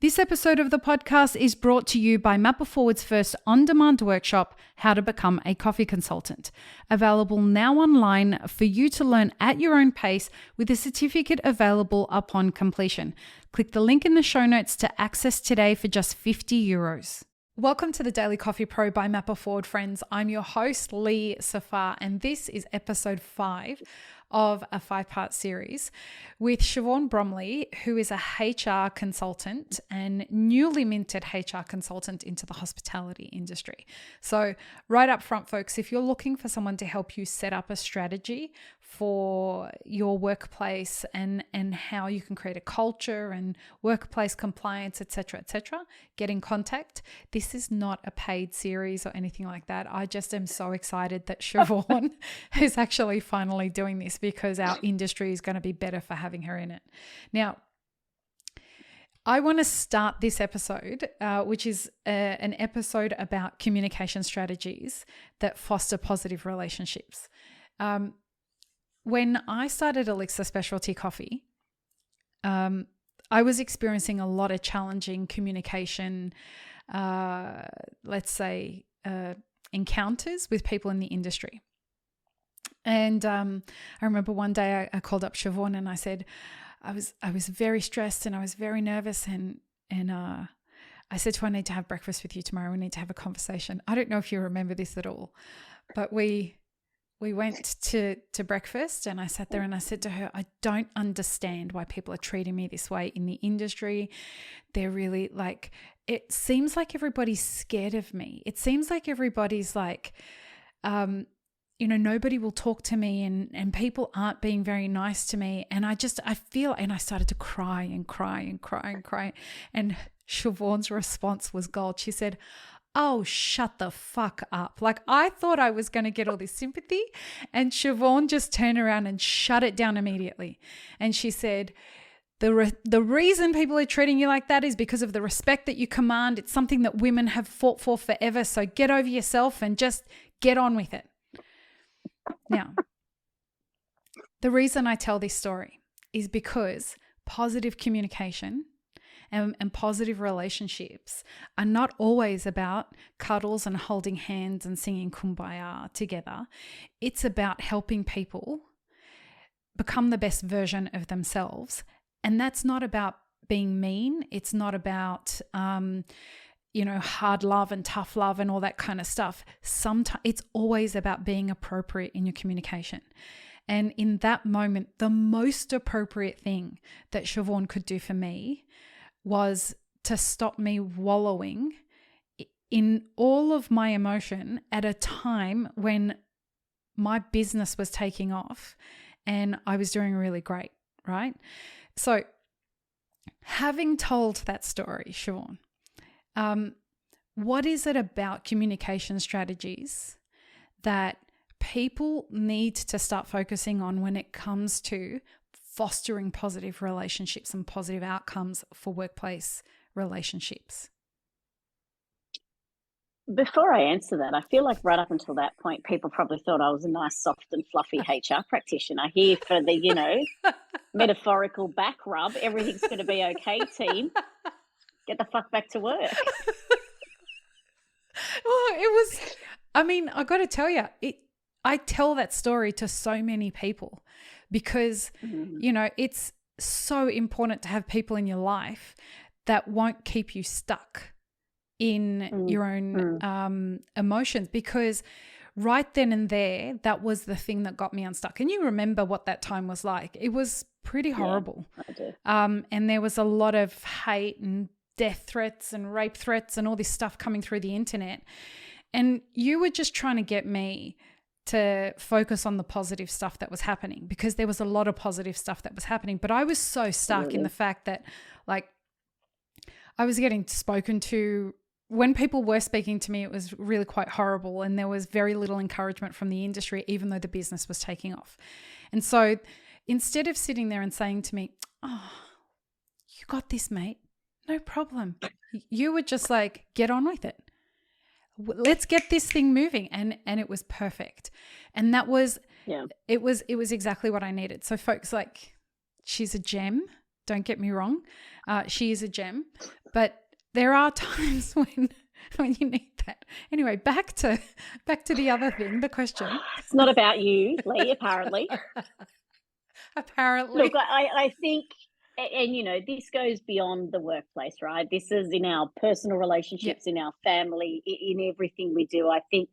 This episode of the podcast is brought to you by Mapper Forward's first on-demand workshop, How to Become a Coffee Consultant. Available now online for you to learn at your own pace with a certificate available upon completion. Click the link in the show notes to access today for just €50. Welcome to the Daily Coffee Pro by Mapper Forward, friends. I'm your host, Lee Safar, and this is episode 5 of a 5-part series with Shivaun Bromley, who is a HR consultant and newly minted HR consultant into the hospitality industry. So right up front, folks, if you're looking for someone to help you set up a strategy for your workplace and how you can create a culture and workplace compliance, etc., get in contact. This is not a paid series or anything like that. I just am so excited that Shivaun is actually finally doing this because our industry is going to be better for having her in it. Now, I want to start this episode, which is an episode about communication strategies that foster positive relationships. When I started Elixir Specialty Coffee, I was experiencing a lot of challenging communication, encounters with people in the industry. And I remember one day I called up Shivaun and I said, I was very stressed and I was very nervous and I said to her, I need to have breakfast with you tomorrow. We need to have a conversation. I don't know if you remember this at all, but we went to breakfast and I sat there and I said to her, I don't understand why people are treating me this way in the industry. They're really like, it seems like everybody's scared of me. It seems like everybody's like, nobody will talk to me and people aren't being very nice to me. And I feel, and I started to cry and cry and cry and cry. And Shivaun's response was gold. She said, oh, shut the fuck up. Like, I thought I was going to get all this sympathy, and Shivaun just turned around and shut it down immediately. And she said, the reason people are treating you like that is because of the respect that you command. It's something that women have fought for forever. So get over yourself and just get on with it. Now, the reason I tell this story is because positive communication and positive relationships are not always about cuddles and holding hands and singing Kumbaya together. It's about helping people become the best version of themselves. And that's not about being mean. It's not about, hard love and tough love and all that kind of stuff. Sometimes it's always about being appropriate in your communication. And in that moment, the most appropriate thing that Shivaun could do for me was to stop me wallowing in all of my emotion at a time when my business was taking off and I was doing really great, right? So having told that story, Shivaun, what is it about communication strategies that people need to start focusing on when it comes to fostering positive relationships and positive outcomes for workplace relationships? Before I answer that, I feel like right up until that point, people probably thought I was a nice, soft and fluffy HR practitioner here for the, metaphorical back rub. Everything's going to be okay, team. Get the fuck back to work. Well, I got to tell you, I tell that story to so many people because, it's so important to have people in your life that won't keep you stuck in your own emotions, because right then and there, that was the thing that got me unstuck. And you remember what that time was like. It was pretty horrible. Yeah, I do. And there was a lot of hate and death threats and rape threats and all this stuff coming through the internet. And you were just trying to get me to focus on the positive stuff that was happening, because there was a lot of positive stuff that was happening. But I was so stuck in the fact that, like, I was getting spoken to. When people were speaking to me, it was really quite horrible, and there was very little encouragement from the industry, even though the business was taking off. And so instead of sitting there and saying to me, oh, you got this, mate, no problem. You would just like, get on with it. Let's get this thing moving. And it was perfect. And that was, it was exactly what I needed. So folks, like, she's a gem. Don't get me wrong. She is a gem, But there are times when you need that. Anyway, back to the other thing, the question. It's not about you, Lee, apparently. Apparently. Look, I think, and you know, this goes beyond the workplace, right? This is in our personal relationships, in our family, in everything we do. I think,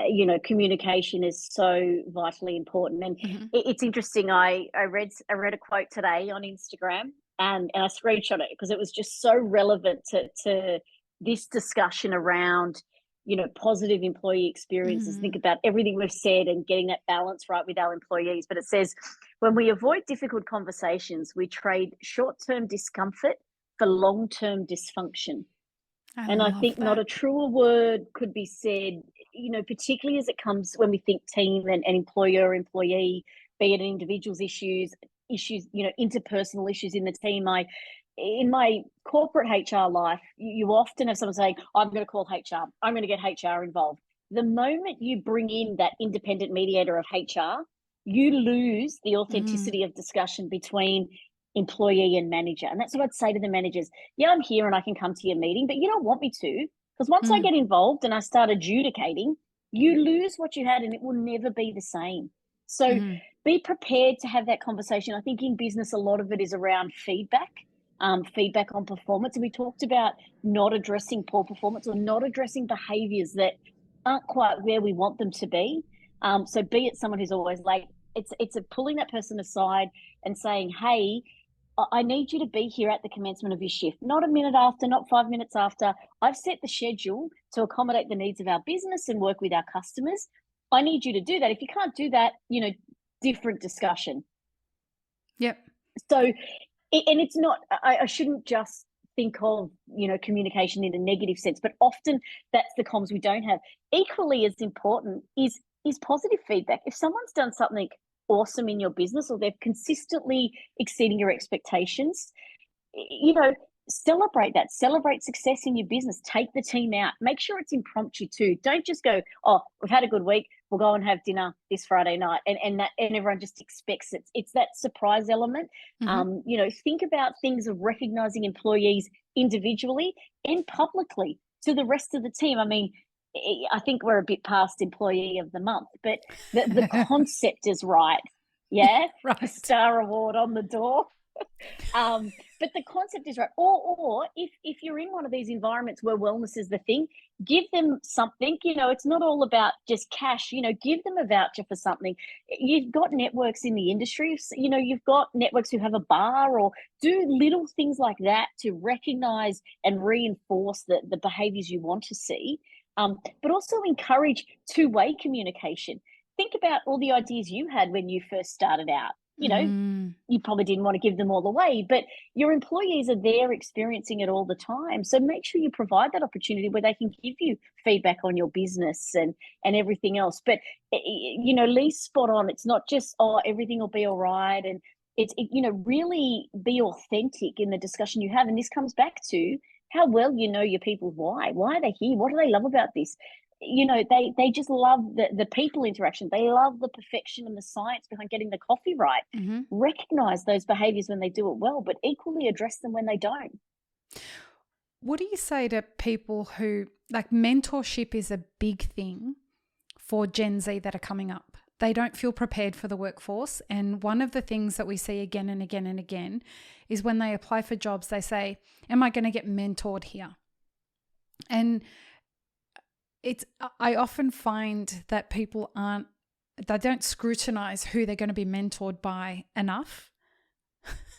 you know, communication is so vitally important. And it's interesting. I read a quote today on Instagram, and I screenshot it because it was just so relevant to this discussion around, you know, positive employee experiences. Think about everything we've said and getting that balance right with our employees. But it says, when we avoid difficult conversations, we trade short-term discomfort for long-term dysfunction. And I think not a truer word could be said, you know, particularly as it comes when we think team and employer, employee, be it an individual's issues, you know, interpersonal issues in the team. In my corporate HR life, you often have someone saying, I'm going to call HR, I'm going to get HR involved. The moment you bring in that independent mediator of HR, you lose the authenticity of discussion between employee and manager. And that's what I'd say to the managers. Yeah, I'm here and I can come to your meeting, but you don't want me to, because once I get involved and I start adjudicating, you lose what you had and it will never be the same. So be prepared to have that conversation. I think in business, a lot of it is around feedback. Feedback on performance. And we talked about not addressing poor performance or not addressing behaviors that aren't quite where we want them to be. So be it someone who's always late, it's a pulling that person aside and saying, hey, I need you to be here at the commencement of your shift, not a minute after, not 5 minutes after. I've set the schedule to accommodate the needs of our business and work with our customers. I need you to do that. If you can't do that, you know, different discussion. Yep. So, and it's not, I shouldn't just think of, you know, communication in a negative sense, but often that's the comms we don't have. Equally as important is positive feedback. If someone's done something awesome in your business or they're consistently exceeding your expectations, you know, celebrate that. Celebrate success in your business. Take the team out. Make sure it's impromptu too. Don't just go, oh, we've had a good week, we'll go and have dinner this Friday night, and everyone just expects it. It's that surprise element. You know, think about things of recognizing employees individually and publicly to the rest of the team. I mean, I think we're a bit past employee of the month, but the concept is right. Yeah, right. Star award on the door. But the concept is right. Or if you're in one of these environments where wellness is the thing, give them something. You know, it's not all about just cash. You know, give them a voucher for something. You've got networks in the industry. You know, you've got networks who have a bar, or do little things like that to recognize and reinforce the behaviors you want to see. But also encourage two-way communication. Think about all the ideas you had when you first started out. You know, you probably didn't want to give them all away, but your employees are there experiencing it all the time. So make sure you provide that opportunity where they can give you feedback on your business and everything else. But, you know, Lee's spot on. It's not just, oh, everything will be all right. And you know, really be authentic in the discussion you have. And this comes back to how well you know your people. Why are they here? What do they love about this? You know, they just love the people interaction. They love the perfection and the science behind getting the coffee right. Recognize those behaviors when they do it well, but equally address them when they don't. What do you say to people who, like, mentorship is a big thing for Gen Z that are coming up? They don't feel prepared for the workforce. And one of the things that we see again and again and again is when they apply for jobs, they say, am I going to get mentored here? And I often find that people they don't scrutinize who they're going to be mentored by enough.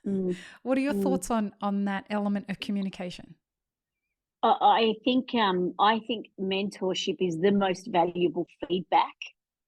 What are your thoughts on that element of communication? I think mentorship is the most valuable feedback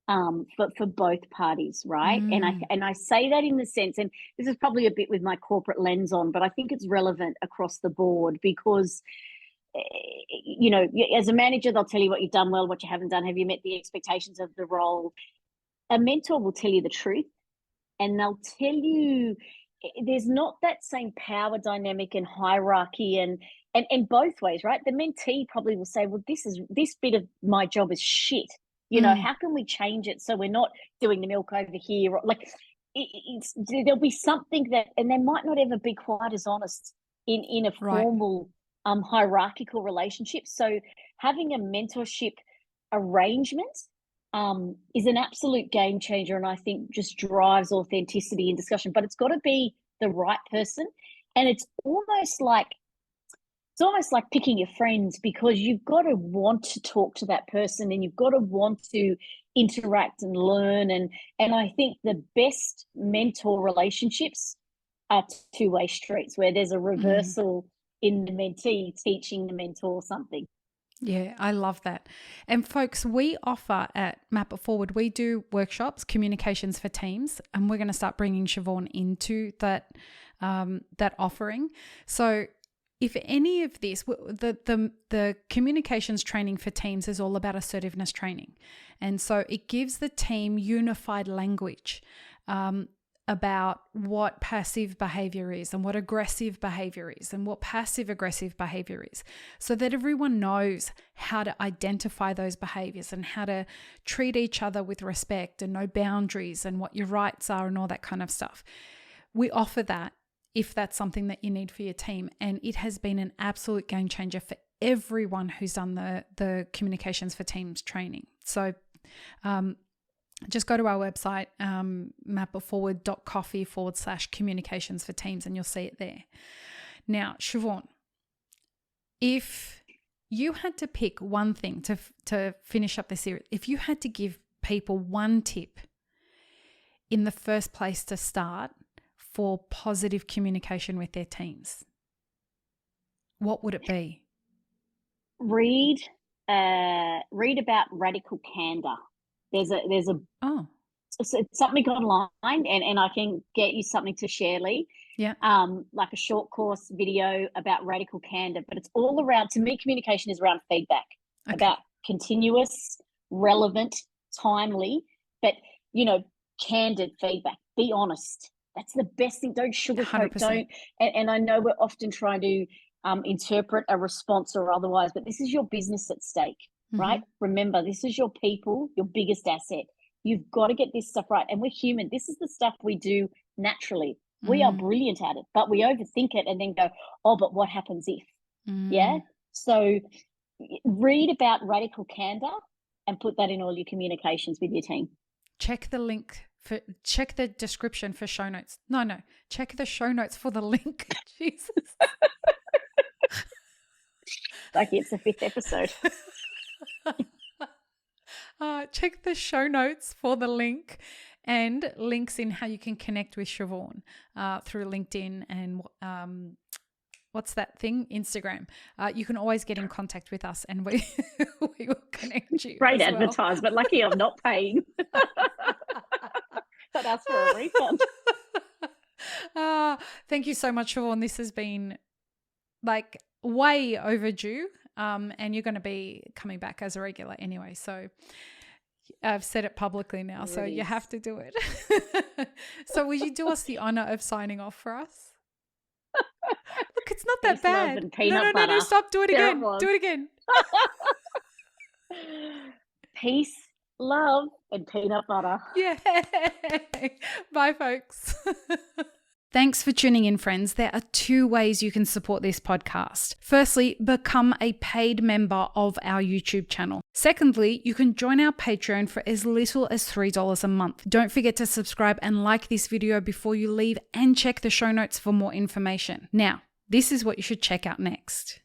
for both parties, right? And I say that in the sense, and this is probably a bit with my corporate lens on, but I think it's relevant across the board because, you know, as a manager, they'll tell you what you've done well, what you haven't done. Have you met the expectations of the role? A mentor will tell you the truth, and they'll tell you there's not that same power dynamic and hierarchy and both ways, right? The mentee probably will say, well, this bit of my job is shit. You know, how can we change it so we're not doing the milk over here? Or, like, there'll be something that, and they might not ever be quite as honest in a formal hierarchical relationship. So having a mentorship arrangement is an absolute game changer, and I think just drives authenticity in discussion. But it's got to be the right person, and it's almost like picking your friends, because you've got to want to talk to that person, and you've got to want to interact and learn. And I think the best mentor relationships are two-way streets, where there's a reversal in the mentee teaching the mentor something. Yeah, I love that. And folks, we offer at Map It Forward, we do workshops, communications for teams, and we're going to start bringing Shivaun into that offering. So if any of this, the communications training for teams is all about assertiveness training. And so it gives the team unified language about what passive behavior is and what aggressive behavior is and what passive aggressive behavior is, so that everyone knows how to identify those behaviors and how to treat each other with respect and know boundaries and what your rights are and all that kind of stuff. We offer that if that's something that you need for your team. And it has been an absolute game changer for everyone who's done the communications for teams training. So just go to our website, mapitforward.coffee/communications for teams, and you'll see it there. Now, Shivaun, if you had to pick one thing to finish up the series, if you had to give people one tip in the first place to start for positive communication with their teams, what would it be? Read about radical candor. There's something online, and I can get you something to share, Lee. Yeah. Like a short course video about radical candor, but it's all around, to me, communication is around feedback, about continuous, relevant, timely, but candid feedback. Be honest. That's the best thing. Don't sugarcoat. 100%. Don't. And I know we're often trying to interpret a response or otherwise, but this is your business at stake. Right? Remember, this is your people, your biggest asset. You've got to get this stuff right. And we're human. This is the stuff we do naturally. We are brilliant at it, but we overthink it and then go, oh, but what happens if? Yeah. So read about radical candor and put that in all your communications with your team. Check the description for show notes. No. Check the show notes for the link. Jesus. Like it's the 5th episode. Check the show notes for the link and links in how you can connect with Shivaun through LinkedIn and what's that thing? Instagram. You can always get in contact with us and we will connect you. Great advertisement. Lucky I'm not paying. But ask for a refund. Thank you so much, Shivaun. This has been like way overdue. And you're going to be coming back as a regular anyway. So I've said it publicly now, so you have to do it. So will you do us the honor of signing off for us? Look, it's not that bad. No, stop. Do it again. Do it again. Peace, love, and peanut butter. Yeah. Bye, folks. Thanks for tuning in, friends. There are 2 ways you can support this podcast. Firstly, become a paid member of our YouTube channel. Secondly, you can join our Patreon for as little as $3 a month. Don't forget to subscribe and like this video before you leave, and check the show notes for more information. Now, this is what you should check out next.